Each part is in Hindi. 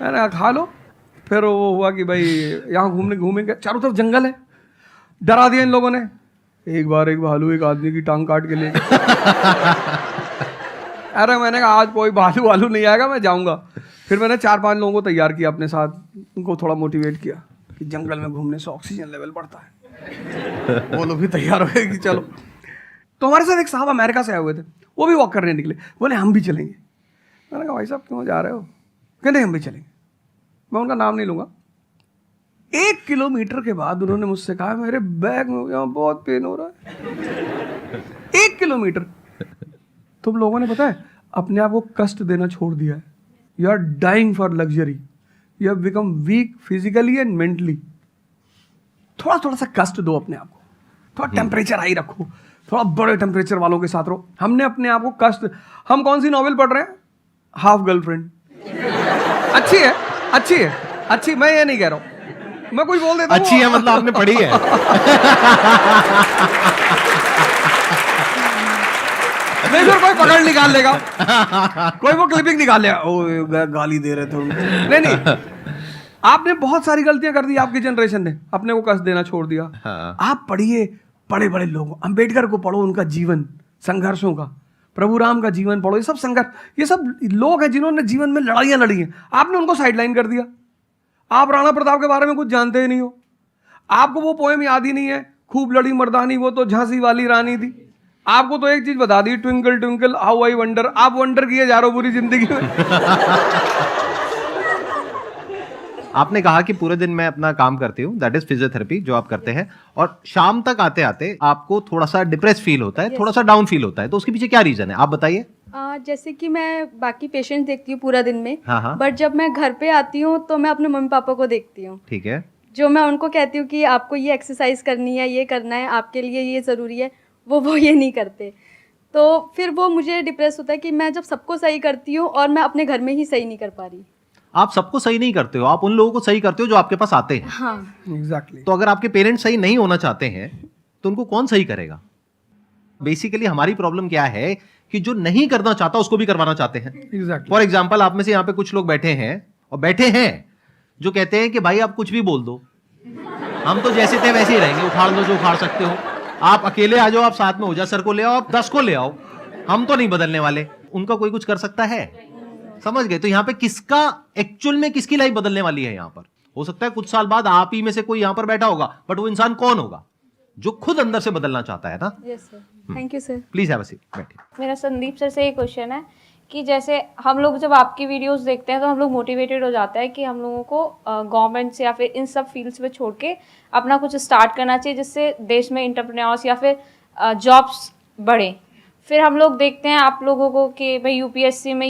मैंने कहा खा लो। फिर वो हुआ कि भाई यहाँ घूमेंगे, चारों तरफ जंगल है, डरा दिया इन लोगों ने। एक बार एक भालू एक आदमी की टांग काट के ले गया। अरे मैंने कहा आज कोई भालू वालू नहीं आएगा, मैं जाऊंगा। फिर मैंने 4-5 लोगों को तैयार किया अपने साथ, उनको थोड़ा मोटिवेट किया कि जंगल में घूमने से ऑक्सीजन लेवल बढ़ता है। वो लोग भी तैयार हो गए कि चलो। तो हमारे साथ एक साहब अमेरिका से आए हुए थे, वो भी वॉक करने निकले, बोले हम भी चलेंगे। मैंने कहा भाई साहब क्यों जा रहे हो? कहते हम भी चलेंगे। मैं उनका नाम नहीं लूंगा। 1 किलोमीटर के बाद उन्होंने मुझसे कहा मेरे बैग में यहाँ बहुत पेन हो रहा है। 1 किलोमीटर। तुम लोगों ने पता है अपने आप को कष्ट देना छोड़ दिया है। You are dying for luxury, you have become weak physically and mentally. थोड़ा थोड़ा सा कष्ट दो अपने आप को, थोड़ा टेम्परेचर हाई रखो, थोड़ा बड़े टेम्परेचर वालों के साथ रहो। हमने अपने आप को कष्ट, हम कौन सी नॉवेल पढ़ रहे हैं? Half girlfriend. अच्छी है, अच्छी है, अच्छी, मैं ये नहीं कह रहा हूं, मैं कुछ बोल देता हूं। अच्छी है मतलब आपने पढ़ी है। नहीं फिर कोई पकड़ निकाल लेगा, कोई वो क्लिपिंग निकाल लेगा, ओ गाली दे रहे थे उनको। नहीं आपने बहुत सारी गलतियां कर दी, आपकी जनरेशन ने अपने को कष्ट देना छोड़ दिया। हाँ। आप पढ़िए बड़े बड़े लोगों, अंबेडकर को पढ़ो, उनका जीवन संघर्षों का, प्रभु राम का जीवन पढ़ो, ये सब संघर्ष, ये सब लोग हैं जिन्होंने जीवन में लड़ाइयां लड़ी हैं। आपने उनको साइडलाइन कर दिया। आप राणा प्रताप के बारे में कुछ जानते ही नहीं हो, आपको वो पोएम याद ही नहीं है, खूब लड़ी मर्दानी वो तो झांसी वाली रानी थी। आपको तो एक चीज बता दी, twinkle twinkle how I wonder. आप वंडर किए जा रहे हो पूरी जिंदगी में। आपने कहा कि पूरे दिन मैं अपना काम करती हूँ, दैट इज फिजियोथेरेपी जो आप करते हैं, और शाम तक आते आते आपको थोड़ा सा डिप्रेस फील होता है, थोड़ा सा डाउन फील होता है, तो उसके पीछे क्या रीजन है आप बताइए। जैसे कि मैं बाकी पेशेंट देखती हूँ पूरा दिन में, हाँ हाँ। बट जब मैं घर पे आती हूँ तो मैं अपने मम्मी पापा को देखती हूँ, ठीक है। जो मैं उनको कहती हूँ कि आपको ये एक्सरसाइज करनी है, ये करना है, आपके लिए ये ज़रूरी है, वो ये नहीं करते। तो फिर वो मुझे डिप्रेस होता है कि मैं जब सबको सही करती हूँ और मैं अपने घर में ही सही नहीं कर पा रही। आप सबको सही नहीं करते हो, आप उन लोगों को सही करते हो जो आपके पास आते हैं। हाँ एग्जैक्टली। तो अगर आपके पेरेंट्स सही नहीं होना चाहते हैं तो उनको कौन सही करेगा? बेसिकली हमारी प्रॉब्लम क्या है कि जो नहीं करना चाहता उसको भी करवाना चाहते हैं। एग्जैक्टली। फॉर एग्जाम्पल आप में से यहाँ पे कुछ लोग बैठे हैं और बैठे हैं जो कहते हैं कि भाई आप कुछ भी बोल दो, हम तो जैसे थे वैसे ही रहेंगे, उखाड़ लो जो उखाड़ सकते हो, आप अकेले आ जाओ, आप साथ में हो जाओ, सर को ले आओ, आप 10 को ले आओ, हम तो नहीं बदलने वाले। उनका कोई कुछ कर सकता है? समझ गए? तो यहाँ पे किसका एक्चुअल में किसकी लाइफ बदलने वाली है? यहाँ पर हो सकता है कुछ साल बाद आप ही में से कोई यहाँ पर बैठा होगा, बट वो इंसान कौन होगा? जो खुद अंदर से बदलना चाहता है ना। Yes sir, thank you sir. Please have a seat, बैठिए। मेरा संदीप सर से ये क्वेश्चन है कि जैसे हम लोग जब आपकी वीडियोस देखते हैं तो हम लोग मोटिवेटेड हो जाता है कि हम लोगों को गवर्नमेंट से या फिर इन सब फील्ड्स में छोड़ के अपना कुछ स्टार्ट करना चाहिए जिससे देश में एंटरप्रेन्योर्स या फिर जॉब्स बढ़े। फिर हम लोग देखते हैं आप लोगों को कि भाई यूपीएससी में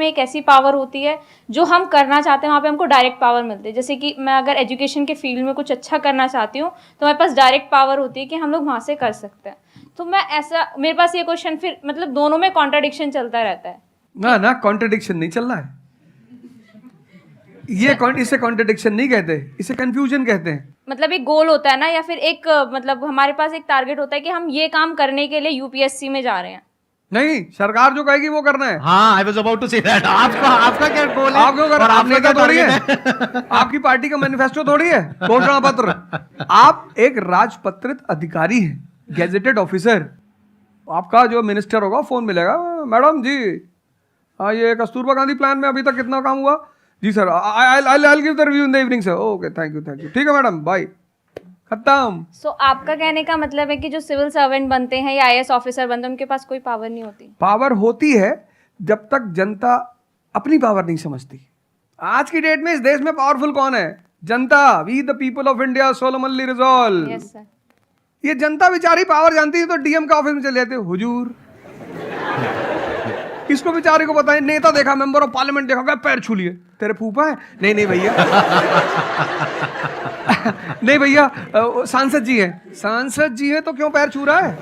एक ऐसी पावर होती है जो हम करना चाहते हैं वहाँ पे हमको डायरेक्ट पावर मिलती है। जैसे कि मैं अगर एजुकेशन के फील्ड में कुछ अच्छा करना चाहती हूँ तो मेरे पास डायरेक्ट पावर होती है कि हम लोग वहाँ से कर सकते हैं। तो मैं ऐसा, मेरे पास ये क्वेश्चन, फिर मतलब दोनों में कॉन्ट्राडिक्शन चलता रहता है। ना कॉन्ट्रडिक्शन नहीं चल रहा है ये, इसे कॉन्ट्रडिक्शन नहीं कहते, इसे कंफ्यूजन कहते हैं। मतलब एक गोल होता है ना, या फिर एक मतलब हमारे पास एक टारगेट होता है कि हम ये काम करने के लिए यूपीएससी में जा रहे हैं। नहीं, सरकार जो कहेगी वो करना है। हाँ, I was about to say that. आपका क्या गोल है? आप क्यों कर रहे? और आप आपका नेता क्या थोड़ी है, target आपकी पार्टी का मैनिफेस्टो थोड़ी है, घोषणा पत्र। आप एक राजपत्रित अधिकारी हैं, गैजेटेड ऑफिसर। आपका जो मिनिस्टर होगा फोन मिलेगा, मैडम जी हाँ ये कस्तूरबा गांधी प्लान में अभी तक कितना काम हुआ? जी sir, I give the review in the evening sir. Okay thank you, ठीक है मैडम, बाय, खत्म। सो आपका कहने का मतलब है कि जो सिविल सर्वेंट बनते हैं या आईएएस ऑफिसर बनते हैं उनके पास कोई पावर नहीं होती? पावर होती है जब तक जनता अपनी पावर नहीं समझती। आज की डेट में इस देश में पावरफुल कौन है? जनता। We the people of India solemnly resolve. Yes sir. ये जनता बेचारी पावर जानती है तो डीएम का ऑफिस में चले जाते, हुजूर किसको बेचारे को बताएं? नेता देखा, मेंबर ऑफ पार्लियामेंट देखा, क्या पैर छू लिए, तेरे फूफा है? नहीं भैया नहीं भैया सांसद जी हैं। सांसद जी हैं तो क्यों पैर छू रहा है?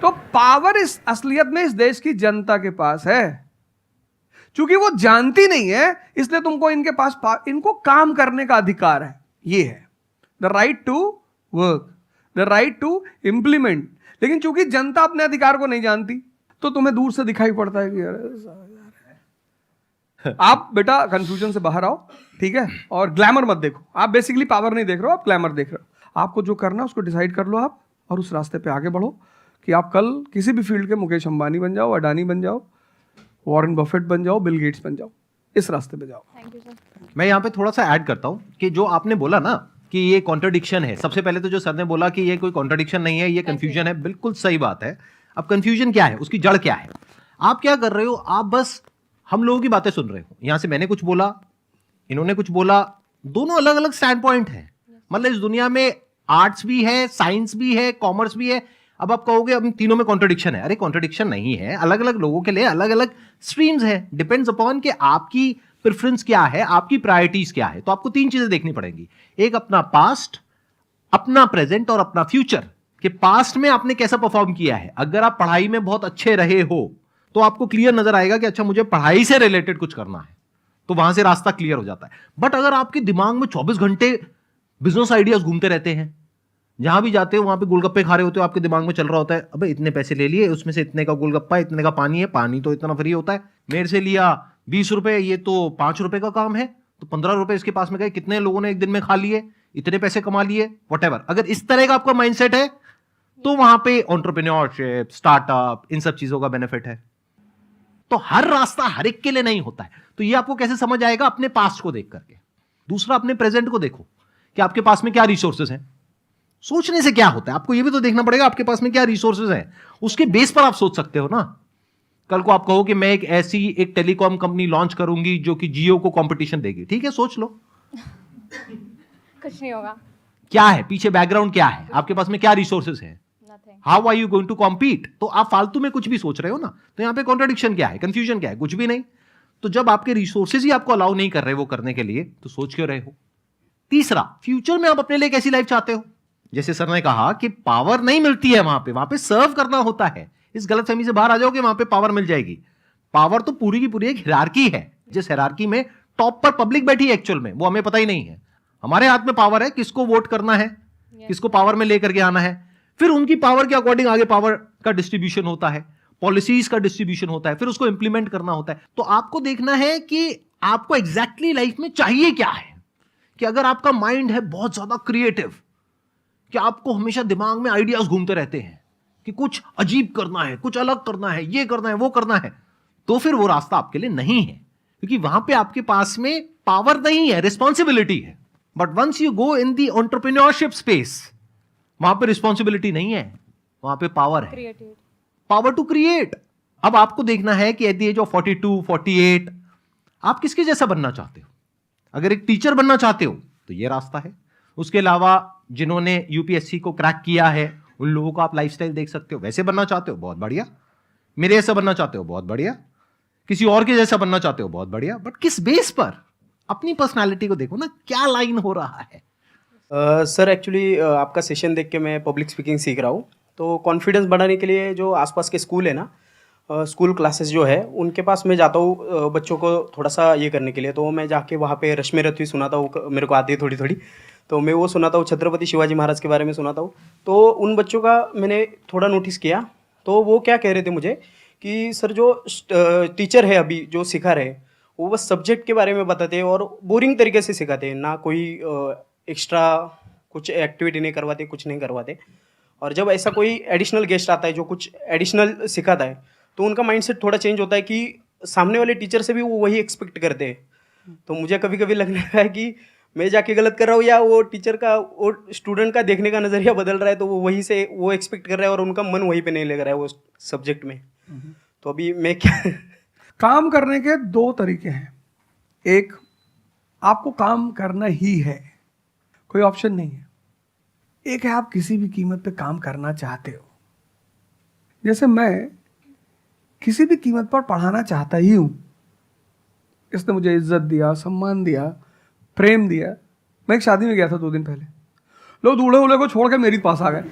तो पावर इस असलियत में इस देश की जनता के पास है। चूंकि वो जानती नहीं है इसलिए तुमको इनके पास इनको काम करने का अधिकार है। ये है the right to work, the right to implement. लेकिन चूंकि जनता अपने अधिकार को नहीं जानती तो तुम्हें दूर से दिखाई पड़ता है कि आप बेटा कंफ्यूजन से बाहर आओ, ठीक है, और ग्लैमर मत देखो। आप बेसिकली पावर नहीं देख रहे हो, आप ग्लैमर देख रहे हो। आपको जो करना है उसको डिसाइड कर लो आप, और उस रास्ते पे आगे बढ़ो कि आप कल किसी भी फील्ड के मुकेश अंबानी बन जाओ, अडानी बन जाओ, वॉरेन बफेट बन जाओ, बिल गेट्स बन जाओ, इस रास्ते पे जाओ। Thank you sir. मैं यहाँ पे थोड़ा सा ऐड करता हूँ कि जो आपने बोला ना कि ये कॉन्ट्रडिक्शन है, सबसे पहले तो जो सर ने बोला कि ये कोई कॉन्ट्रडिक्शन नहीं है, ये कंफ्यूजन है, बिल्कुल सही बात है। अब कंफ्यूजन क्या है, उसकी जड़ क्या है? आप क्या कर रहे हो, आप बस हम लोगों की बातें सुन रहे हो। यहां से मैंने कुछ बोला, इन्होंने कुछ बोला, दोनों अलग अलग स्टैंड पॉइंट है। मतलब इस दुनिया में आर्ट्स भी है, साइंस भी है, कॉमर्स भी है। अब आप कहोगे अब तीनों में कॉन्ट्रडिक्शन है। अरे कॉन्ट्रडिक्शन नहीं है, अलग अलग लोगों के लिए अलग अलग स्ट्रीम्स है। डिपेंड्स अपॉन कि आपकी प्रेफरेंस क्या है, आपकी प्रायोरिटीज क्या है। तो आपको तीन चीजें देखनी पड़ेंगी, एक अपना पास्ट, अपना प्रेजेंट और अपना फ्यूचर। कि पास्ट में आपने कैसा परफॉर्म किया है। अगर आप पढ़ाई में बहुत अच्छे रहे हो तो आपको क्लियर नजर आएगा कि अच्छा मुझे पढ़ाई से रिलेटेड कुछ करना है, तो वहां से रास्ता क्लियर हो जाता है। बट अगर आपके दिमाग में 24 घंटे बिजनेस आइडियाज घूमते रहते हैं, जहां भी जाते हो वहां पे गोलगप्पे खा रहे होते हो, आपके दिमाग में चल रहा होता है अबे इतने पैसे ले लिए, उसमें से इतने का गोलगप्पा, इतने का पानी है, पानी तो इतना फ्री होता है, मेरे से लिया 20 रुपए, ये तो 5 रुपए का काम है, तो 15 रुपए इसके पास में गए, कितने लोगों ने एक दिन में खा लिए, इतने पैसे कमा लिए, व्हाटएवर। अगर इस तरह का आपका माइंडसेट है तो वहां पे एंटरप्रेन्योरशिप, स्टार्टअप, इन सब चीजों का बेनिफिट है। तो हर रास्ता हर एक के लिए नहीं होता है। तो ये आपको कैसे समझ आएगा? अपने पास्ट को देख करके। दूसरा, अपने प्रेजेंट को देखो कि आपके पास में क्या रिसोर्सेज हैं। सोचने से क्या होता है, आपको ये भी तो देखना पड़ेगा आपके पास में क्या रिसोर्सेज हैं। उसके बेस पर आप सोच सकते हो ना। कल को आप कहो कि मैं एक टेलीकॉम कंपनी लॉन्च करूंगी जो कि जियो को कंपटीशन देगी, ठीक है, सोच लो कुछ नहीं होगा। क्या है पीछे, बैकग्राउंड क्या है, आपके पास में क्या रिसोर्सेज है, nothing. How are you going to compete. तो आप फालतू में कुछ भी सोच रहे हो ना। तो यहां पे कॉन्ट्रडिक्शन क्या है, कंफ्यूजन क्या है? कुछ भी नहीं। तो जब आपके रिसोर्सेज ही आपको अलाउ नहीं कर रहे वो करने के लिए, तो सोच क्यों रहे हो? तीसरा, फ्यूचर में आप अपने लिए कैसी लाइफ चाहते हो। जैसे सर ने कहा कि पावर नहीं मिलती है वहां पे सर्व करना होता है। इस गलतफहमी से बाहर आ जाओ कि वहां पे पावर मिल जाएगी। पावर तो पूरी की पूरी एक हिरार्की है, जिस हिरार्की में टॉप पर पब्लिक बैठी है एक्चुअल में, वो हमें पता ही नहीं है। हमारे हाथ में पावर है, किसको वोट करना है, किसको पावर में लेकर के आना है। फिर उनकी पावर के अकॉर्डिंग आगे पावर का डिस्ट्रीब्यूशन होता है, पॉलिसीज का डिस्ट्रीब्यूशन होता है, फिर उसको इंप्लीमेंट करना होता है। तो आपको देखना है कि आपको एग्जैक्टली लाइफ में चाहिए क्या है। कि अगर आपका माइंड है बहुत ज्यादा क्रिएटिव, कि आपको हमेशा दिमाग में आइडियाज घूमते रहते हैं कि कुछ अजीब करना है, कुछ अलग करना है, ये करना है, वो करना है, तो फिर वो रास्ता आपके लिए नहीं है। क्योंकि वहां पे आपके पास में पावर नहीं है, रिस्पॉन्सिबिलिटी है। But once you go in the entrepreneurship space, वहां पे रिस्पॉन्सिबिलिटी नहीं है, वहां पे पावर है, क्रिएटिव, पावर टू क्रिएट। अब आपको देखना है कि एट द एज ऑफ 42, 48 आप किसके जैसा बनना चाहते हो। अगर एक टीचर बनना चाहते हो तो ये रास्ता है। उसके अलावा जिन्होंने यूपीएससी को क्रैक किया है उन लोगों का आप लाइफस्टाइल देख सकते हो। वैसे बनना चाहते हो, बहुत बढ़िया। मेरे जैसा बनना चाहते हो, बहुत बढ़िया। किसी और के जैसा बनना चाहते हो, बहुत बढ़िया। बट किस बेस पर? अपनी पर्सनालिटी को देखो ना, क्या लाइन हो रहा है। सर एक्चुअली आपका सेशन देख के मैं पब्लिक स्पीकिंग सीख रहा हूँ। तो कॉन्फिडेंस बढ़ाने के लिए जो आसपास के स्कूल है ना, स्कूल क्लासेस जो है उनके पास मैं जाता हूँ बच्चों को थोड़ा सा ये करने के लिए। तो मैं जाके वहाँ पे रश्मि रथी सुनाता हूँ, मेरे को आती है थोड़ी थोड़ी, तो मैं वो सुनाता हूँ। छत्रपति शिवाजी महाराज के बारे में सुनाता हूँ। तो उन बच्चों का मैंने थोड़ा नोटिस किया, तो वो क्या कह रहे थे मुझे कि सर जो टीचर है अभी जो सिखा रहे हैं वो बस सब्जेक्ट के बारे में बताते हैं और बोरिंग तरीके से सिखाते हैं, ना कोई एक्स्ट्रा कुछ एक्टिविटी नहीं करवाते, कुछ नहीं करवाते। और जब ऐसा कोई एडिशनल गेस्ट आता है जो कुछ एडिशनल सिखाता है तो उनका माइंडसेट थोड़ा चेंज होता है कि सामने वाले टीचर से भी वो वही एक्सपेक्ट करते हैं। तो मुझे कभी कभी लगने लगा है कि मैं जाके गलत कर रहा हूँ या वो टीचर का, वो स्टूडेंट का देखने का नज़रिया बदल रहा है, तो वो वही से वो एक्सपेक्ट कर रहा है और उनका मन वहीं पे नहीं लग रहा है वो सब्जेक्ट में। तो अभी मैं क्या काम करने के दो तरीके हैं। एक, आपको काम करना ही है, कोई ऑप्शन नहीं है। एक है आप किसी भी कीमत पे काम करना चाहते हो। जैसे मैं किसी भी कीमत पर पढ़ाना चाहता ही हूं। इसने मुझे इज्जत दिया, सम्मान दिया, प्रेम दिया। मैं एक शादी में गया था 2 दिन पहले, लोग दूल्हे उल्हे को छोड़ के मेरे पास आ गए।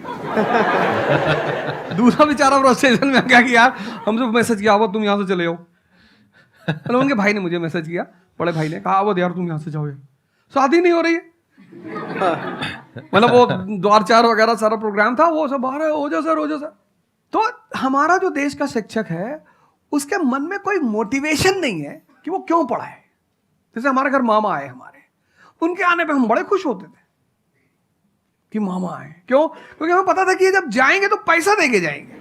दूसरा बेचारा फ्रस्ट्रेशन में क्या किया, हमसे मैसेज किया वो तुम यहाँ से चले जाओ। मतलब उनके भाई ने मुझे मैसेज किया, बड़े भाई ने कहा वो यार तुम यहाँ से जाओ, शादी नहीं हो रही है। मतलब वो द्वार 4 वगैरह सारा प्रोग्राम था, वो सब बाहर है, हो जा सर। तो हमारा जो देश का शिक्षक है उसके मन में कोई मोटिवेशन नहीं है कि वो क्यों पढ़ा है। जैसे हमारे घर मामा आए हमारे, उनके आने पे हम बड़े खुश होते थे कि मामा आए। क्यों? क्योंकि हमें पता था कि ये जब जाएंगे तो पैसा देके जाएंगे।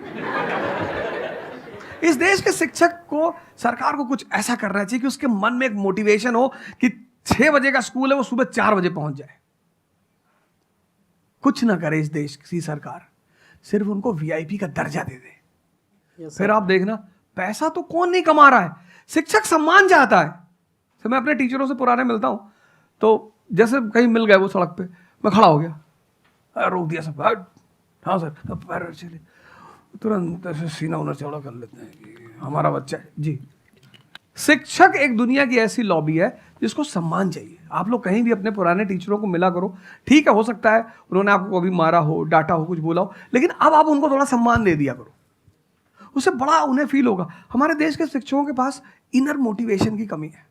इस देश के शिक्षक को, सरकार को कुछ ऐसा करना चाहिए कि उसके मन में एक मोटिवेशन हो कि 6 बजे का स्कूल है, वो सुबह 4 बजे पहुंच जाए। कुछ ना करे इस देश की सरकार, सिर्फ उनको वीआईपी का दर्जा दे दे। फिर आप देखना, पैसा तो कौन नहीं कमा रहा है, शिक्षक सम्मान चाहता है। तो मैं अपने टीचरों से पुराने मिलता हूं, तो जैसे कहीं मिल गए वो सड़क पे, मैं खड़ा हो गया, रोक दिया सब, हाँ सर, पैर चले, तुरंत ऐसे सीना उन्हें चौड़ा कर लेते हैं कि हमारा बच्चा है जी। शिक्षक एक दुनिया की ऐसी लॉबी है जिसको सम्मान चाहिए। आप लोग कहीं भी अपने पुराने टीचरों को मिला करो, ठीक है, हो सकता है उन्होंने आपको कभी मारा हो, डांटा हो, कुछ बोला हो, लेकिन अब आप उनको थोड़ा सम्मान दे दिया करो, उससे बड़ा उन्हें फील होगा। हमारे देश के शिक्षकों के पास इनर मोटिवेशन की कमी है।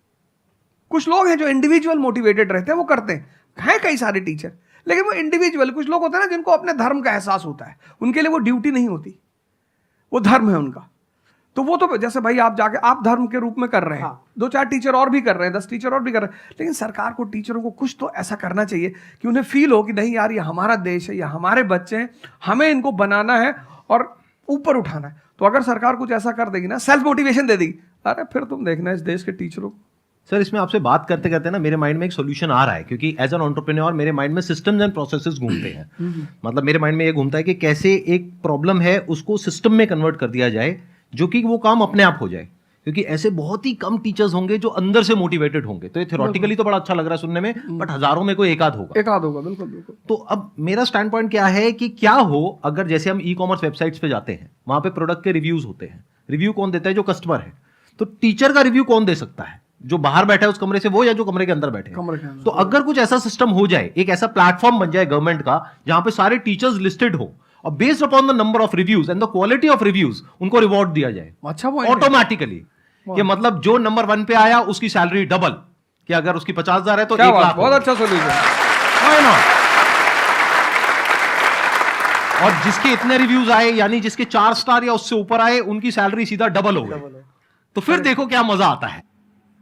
कुछ लोग हैं जो इंडिविजुअल मोटिवेटेड रहते हैं, वो करते हैं कई सारे टीचर, लेकिन वो इंडिविजुअल, कुछ लोग होते हैं ना जिनको अपने धर्म का एहसास होता है, उनके लिए वो ड्यूटी नहीं होती, वो धर्म है उनका। तो वो तो जैसे भाई आप जाके आप धर्म के रूप में कर रहे हैं, 2-4 टीचर और भी कर रहे हैं, 10 टीचर और भी कर रहे हैं, लेकिन सरकार को टीचरों को कुछ तो ऐसा करना चाहिए कि उन्हें फील हो कि नहीं यार, ये हमारा देश है, ये हमारे बच्चे हैं, हमें इनको बनाना है और ऊपर उठाना है। तो अगर सरकार कुछ ऐसा कर देगी ना, सेल्फ मोटिवेशन दे देगी, अरे फिर तुम देखना इस देश के टीचरों को। सर, इसमें आपसे बात करते करते ना मेरे माइंड में एक सॉल्यूशन आ रहा है, क्योंकि एज एन एंटरप्रेन्योर मेरे माइंड में सिस्टम्स एंड प्रोसेसेस घूमते हैं। मतलब मेरे माइंड में ये घूमता है कि कैसे एक प्रॉब्लम है उसको सिस्टम में कन्वर्ट कर दिया जाए, जो कि वो काम अपने आप हो जाए। क्योंकि ऐसे बहुत ही कम टीचर्स होंगे जो अंदर से मोटिवेटेड होंगे। तो ये थ्योरेटिकली तो बड़ा अच्छा लग रहा है सुनने में, बट हजारों में कोई एक आध होगा। बिल्कुल बिल्कुल। तो अब मेरा स्टैंड पॉइंट क्या है कि क्या हो अगर जैसे हम ई कॉमर्स वेबसाइट्स पे जाते हैं, वहां पे प्रोडक्ट के रिव्यूज होते हैं। रिव्यू कौन देता है? जो कस्टमर है। तो टीचर का रिव्यू कौन दे सकता है? जो बाहर बैठा है उस कमरे से, वो, या जो कमरे के अंदर बैठे हैं। तो अगर कुछ ऐसा सिस्टम हो जाए, एक ऐसा प्लेटफॉर्म बन जाए गवर्नमेंट का, जहां पे सारे टीचर्स लिस्टेड हो और based upon the number of reviews and the quality of reviews उनको रिवॉर्ड दिया जाए अच्छा ऑटोमेटिकली। कि मतलब जो नंबर 1 पे आया उसकी सैलरी डबल, कि अगर उसकी 50,000 है तो 1 लाख। बहुत अच्छा सोल्यूशन। और जिसके इतने रिव्यूज आए, यानी जिसके 4 स्टार या उससे ऊपर आए, उनकी सैलरी सीधा डबल हो गई। तो फिर देखो क्या मजा आता है।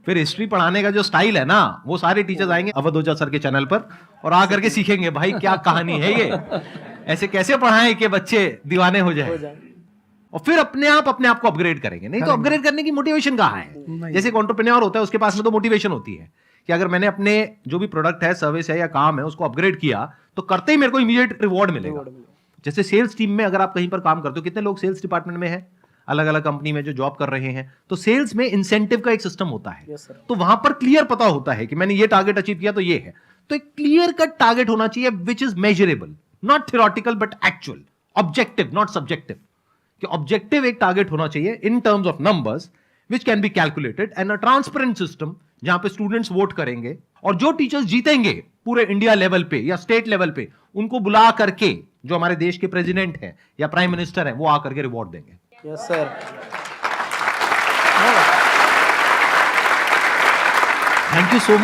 फिर हिस्ट्री पढ़ाने का जो स्टाइल है ना, वो सारे टीचर्स आएंगे अवध ओझा सर के चैनल पर और आकर के सीखेंगे भाई क्या कहानी है ये, ऐसे कैसे पढ़ाएं कि बच्चे दीवाने हो जाए। और फिर अपने आप को अपग्रेड करेंगे। नहीं तो अपग्रेड करने की मोटिवेशन कहाँ है? जैसे एक एंटरप्रेन्योर होता है, उसके पास में तो मोटिवेशन होती है कि अगर मैंने अपने जो भी प्रोडक्ट है, सर्विस है या काम है, उसको अपग्रेड किया तो करते ही मेरे को इमीडिएट रिवॉर्ड मिलेगा। जैसे सेल्स टीम में अगर आप कहीं पर काम करते हो, कितने लोग सेल्स डिपार्टमेंट में है, अलग अलग कंपनी में जो जॉब कर रहे हैं, तो सेल्स में इंसेंटिव का एक सिस्टम होता है। तो वहां पर क्लियर पता होता है कि मैंने ये टारगेट अचीव किया तो ये है। तो एक क्लियर कट टारगेट होना चाहिए which is measurable, not theoretical but actual, objective not subjective. कि ऑब्जेक्टिव एक टारगेट होना चाहिए in terms of numbers which can be calculated, and a transparent system जहां पे स्टूडेंट्स वोट करेंगे और जो टीचर्स जीतेंगे पूरे इंडिया लेवल पे या स्टेट लेवल पे, उनको बुला करके जो हमारे देश के प्रेसिडेंट हैं या प्राइम मिनिस्टर हैं, वो आकर के रिवॉर्ड देंगे। Yes sir. Thank you so much.